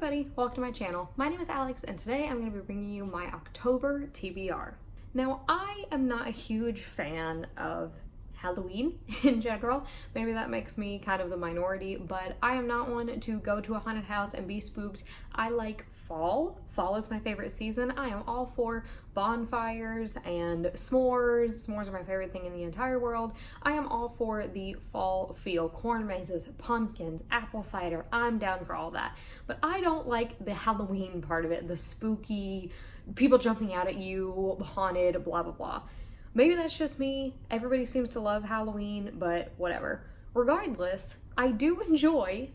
everybody, welcome to my channel. My name is Alex and today I'm going to be bringing you my October TBR. Now, I am not a huge fan of Halloween in general. Maybe that makes me kind of the minority, but I am not one to go to a haunted house and be spooked. I like fall. Fall is my favorite season. I am all for bonfires and s'mores. S'mores are my favorite thing in the entire world. I am all for the fall feel. Corn mazes, pumpkins, apple cider. I'm down for all that. But I don't like the Halloween part of it, the spooky, people jumping out at you, haunted, blah, blah, blah. Maybe that's just me. Everybody seems to love Halloween, but whatever. Regardless, I do enjoy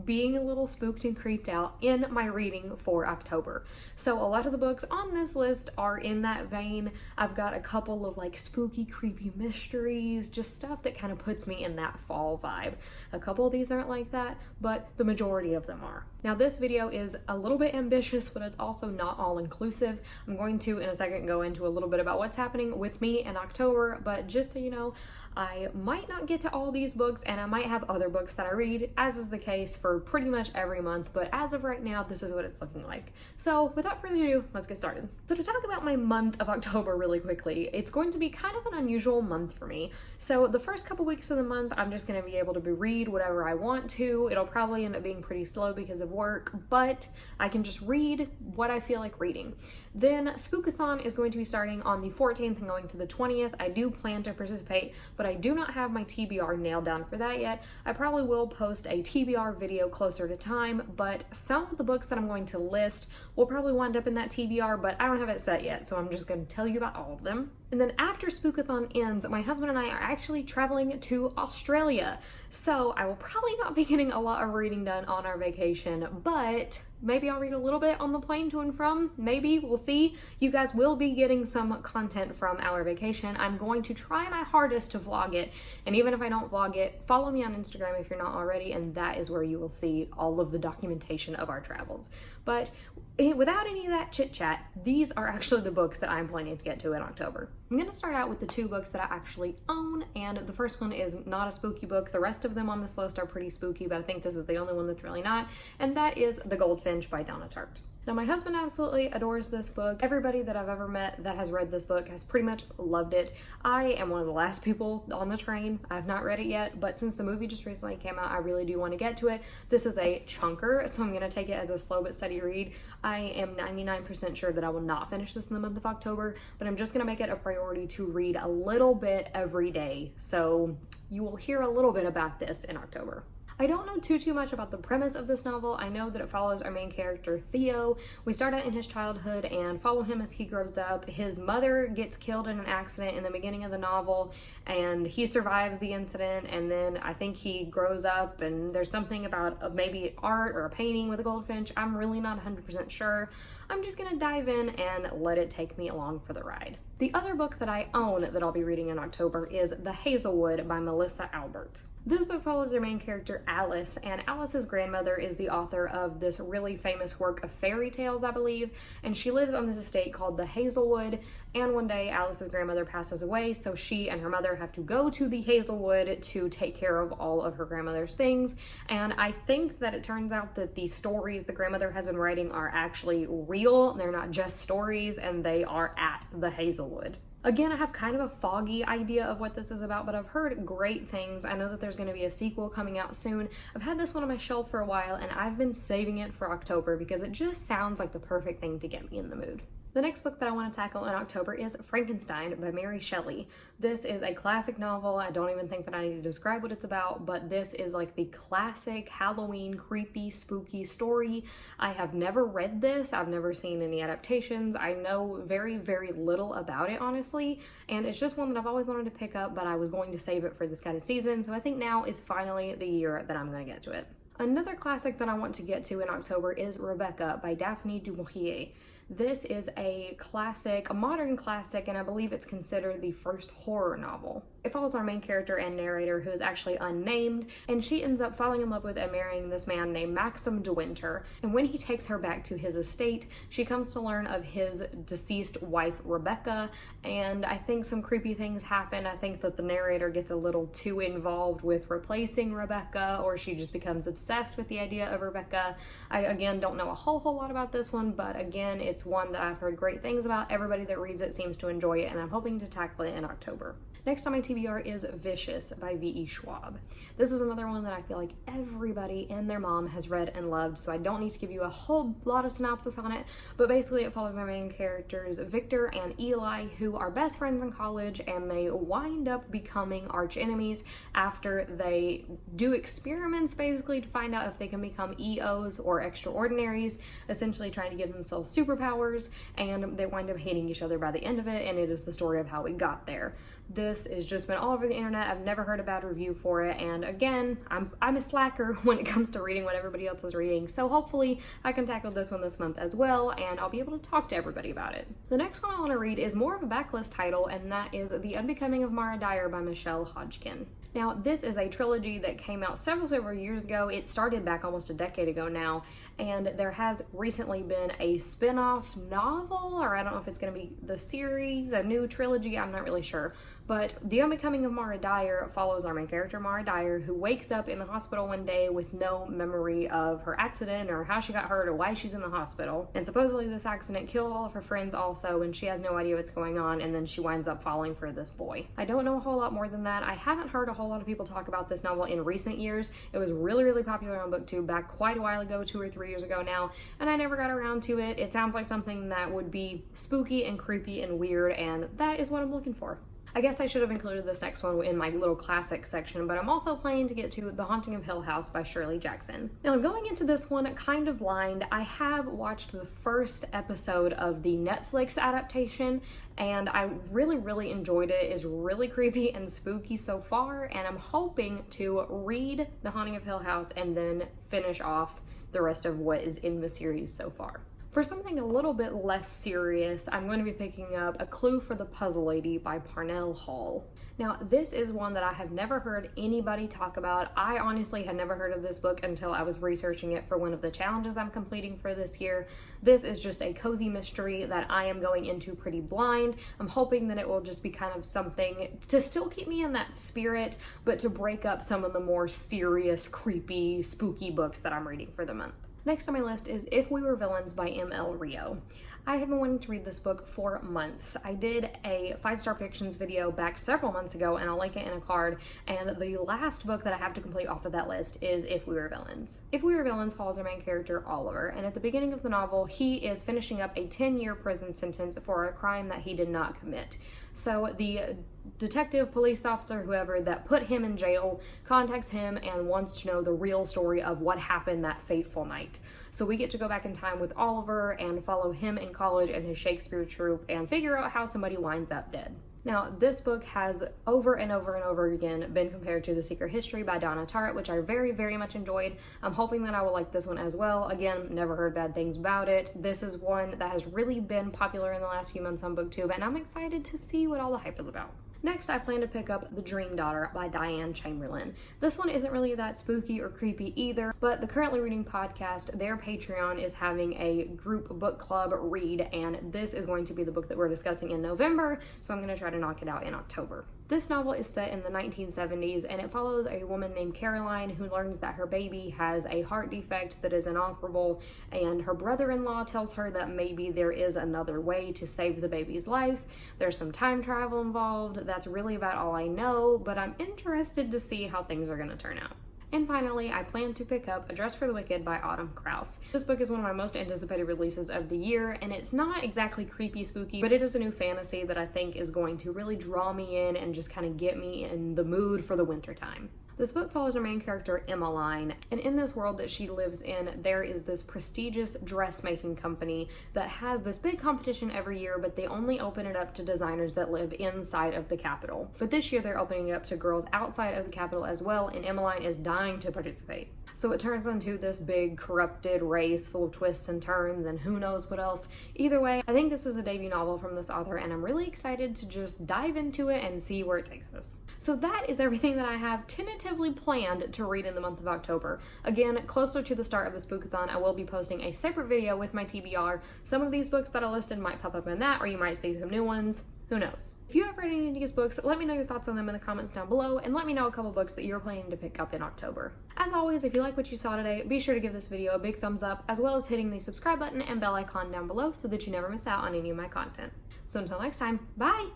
being a little spooked and creeped out in my reading for October. So a lot of the books on this list are in that vein. I've got a couple of like spooky, creepy mysteries, just stuff that kind of puts me in that fall vibe. A couple of these aren't like that, but the majority of them are. Now this video is a little bit ambitious, but it's also not all inclusive. I'm going to, in a second, go into a little bit about what's happening with me in October, but just so you know, I might not get to all these books and I might have other books that I read, as is the case for pretty much every month, but as of right now, this is what it's looking like. So without further ado, let's get started. So to talk about my month of October really quickly, it's going to be kind of an unusual month for me. So the first couple weeks of the month, I'm just going to be able to read whatever I want to. It'll probably end up being pretty slow because of work, but I can just read what I feel like reading. Then Spookathon is going to be starting on the 14th and going to the 20th. I do plan to participate, but I do not have my TBR nailed down for that yet. I probably will post a TBR video closer to time, but some of the books that I'm going to list will probably wind up in that TBR, but I don't have it set yet, so I'm just going to tell you about all of them. And then after Spookathon ends, my husband and I are actually traveling to Australia. So I will probably not be getting a lot of reading done on our vacation, but maybe I'll read a little bit on the plane to and from. Maybe, we'll see. You guys will be getting some content from our vacation. I'm going to try my hardest to vlog it. And even if I don't vlog it, follow me on Instagram if you're not already, and that is where you will see all of the documentation of our travels. But without any of that chit chat, these are actually the books that I'm planning to get to in October. I'm going to start out with the two books that I actually own, and the first one is not a spooky book. The rest of them on this list are pretty spooky, but I think this is the only one that's really not, and that is The Goldfinch by Donna Tartt. Now, my husband absolutely adores this book. Everybody that I've ever met that has read this book has pretty much loved it. I am one of the last people on the train. I've not read it yet, but since the movie just recently came out, I really do want to get to it. This is a chunker, so I'm going to take it as a slow but steady read. I am 99% sure that I will not finish this in the month of October, but I'm just going to make it a priority to read a little bit every day. So you will hear a little bit about this in October. I don't know too much about the premise of this novel. I know that it follows our main character, Theo. We start out in his childhood and follow him as he grows up. His mother gets killed in an accident in the beginning of the novel, and he survives the incident, and then I think he grows up and there's something about maybe art or a painting with a goldfinch. I'm really not 100% sure. I'm just gonna dive in and let it take me along for the ride. The other book that I own that I'll be reading in October is The Hazelwood by Melissa Albert. This book follows their main character, Alice, and Alice's grandmother is the author of this really famous work of fairy tales, I believe, and she lives on this estate called the Hazelwood, and one day Alice's grandmother passes away, so she and her mother have to go to the Hazelwood to take care of all of her grandmother's things, and I think that it turns out that the stories the grandmother has been writing are actually real. They're not just stories, and they are at the Hazelwood. Again, I have kind of a foggy idea of what this is about, but I've heard great things. I know that there's going to be a sequel coming out soon. I've had this one on my shelf for a while, and I've been saving it for October because it just sounds like the perfect thing to get me in the mood. The next book that I want to tackle in October is Frankenstein by Mary Shelley. This is a classic novel. I don't even think that I need to describe what it's about, but this is like the classic Halloween creepy, spooky story. I have never read this. I've never seen any adaptations. I know very little about it, honestly, and it's just one that I've always wanted to pick up, but I was going to save it for this kind of season, so I think now is finally the year that I'm going to get to it. Another classic that I want to get to in October is Rebecca by Daphne du Maurier. This is a classic, a modern classic, and I believe it's considered the first horror novel. It follows our main character and narrator, who is actually unnamed, and she ends up falling in love with and marrying this man named Maxim de Winter. And when he takes her back to his estate, she comes to learn of his deceased wife, Rebecca, and I think some creepy things happen. I think that the narrator gets a little too involved with replacing Rebecca, or she just becomes obsessed with the idea of Rebecca. I, again, don't know a whole lot about this one, but again, it's one that I've heard great things about. Everybody that reads it seems to enjoy it, and I'm hoping to tackle it in October. Next on my TBR is Vicious by V.E. Schwab. This is another one that I feel like everybody and their mom has read and loved, so I don't need to give you a whole lot of synopsis on it, but basically it follows our main characters, Victor and Eli, who are best friends in college, and they wind up becoming arch enemies after they do experiments basically to find out if they can become EOs or extraordinaries, essentially trying to give themselves superpowers, and they wind up hating each other by the end of it, and it is the story of how we got there. This has just been all over the internet. I've never heard a bad review for it, and again, I'm a slacker when it comes to reading what everybody else is reading, so hopefully I can tackle this one this month as well, and I'll be able to talk to everybody about it. The next one I want to read is more of a backlist title, and that is The Unbecoming of Mara Dyer by Michelle Hodgkin. Now, this is a trilogy that came out several years ago. It started back almost a decade ago now, and there has recently been a spin-off novel, or I don't know if it's going to be the series, a new trilogy, I'm not really sure. But The Unbecoming of Mara Dyer follows our main character, Mara Dyer, who wakes up in the hospital one day with no memory of her accident or how she got hurt or why she's in the hospital. And supposedly this accident killed all of her friends also, and she has no idea what's going on, and then she winds up falling for this boy. I don't know a whole lot more than that. I haven't heard a whole lot of people talk about this novel in recent years. It was really popular on BookTube back quite a while ago, 2 or 3 years ago now, and I never got around to it. It sounds like something that would be spooky and creepy and weird, and that is what I'm looking for. I guess I should have included this next one in my little classic section, but I'm also planning to get to The Haunting of Hill House by Shirley Jackson. Now, going into this one kind of blind, I have watched the first episode of the Netflix adaptation, and I really enjoyed it. It's really creepy and spooky so far, and I'm hoping to read The Haunting of Hill House and then finish off the rest of what is in the series so far. For something a little bit less serious, I'm going to be picking up A Clue for the Puzzle Lady by Parnell Hall. Now, this is one that I have never heard anybody talk about. I honestly had never heard of this book until I was researching it for one of the challenges I'm completing for this year. This is just a cozy mystery that I am going into pretty blind. I'm hoping that it will just be kind of something to still keep me in that spirit, but to break up some of the more serious, creepy, spooky books that I'm reading for the month. Next on my list is If We Were Villains by M.L. Rio. I have been wanting to read this book for months. I did a 5-star predictions video back several months ago, and I'll link it in a card, and the last book that I have to complete off of that list is If We Were Villains. If We Were Villains follows our main character, Oliver, and at the beginning of the novel, he is finishing up a 10-year prison sentence for a crime that he did not commit. So the detective, police officer, whoever that put him in jail contacts him and wants to know the real story of what happened that fateful night. So we get to go back in time with Oliver and follow him in college and his Shakespeare troupe and figure out how somebody winds up dead. Now, this book has over and over again been compared to The Secret History by Donna Tartt, which I very much enjoyed. I'm hoping that I will like this one as well. Again, never heard bad things about it. This is one that has really been popular in the last few months on BookTube, and I'm excited to see what all the hype is about. Next, I plan to pick up The Dream Daughter by Diane Chamberlain. This one isn't really that spooky or creepy either, but the Currently Reading podcast, their Patreon is having a group book club read, and this is going to be the book that we're discussing in November, so I'm going to try to knock it out in October. This novel is set in the 1970s, and it follows a woman named Caroline who learns that her baby has a heart defect that is inoperable, and her brother-in-law tells her that maybe there is another way to save the baby's life. There's some time travel involved. That's really about all I know, but I'm interested to see how things are going to turn out. And finally, I plan to pick up A Dress for the Wicked by Autumn Krause. This book is one of my most anticipated releases of the year, and it's not exactly creepy spooky, but it is a new fantasy that I think is going to really draw me in and just kind of get me in the mood for the winter time. This book follows our main character, Emmeline, and in this world that she lives in, there is this prestigious dressmaking company that has this big competition every year, but they only open it up to designers that live inside of the capital. But this year they're opening it up to girls outside of the capital as well, and Emmeline is dying to participate. So it turns into this big corrupted race full of twists and turns and who knows what else. Either way, I think this is a debut novel from this author, and I'm really excited to just dive into it and see where it takes us. So that is everything that I have tentatively planned to read in the month of October. Again, closer to the start of the Spookathon, I will be posting a separate video with my TBR. Some of these books that I listed might pop up in that, or you might see some new ones. Who knows? If you have read any of these books, let me know your thoughts on them in the comments down below, and let me know a couple books that you're planning to pick up in October. As always, if you like what you saw today, be sure to give this video a big thumbs up, as well as hitting the subscribe button and bell icon down below so that you never miss out on any of my content. So until next time, bye!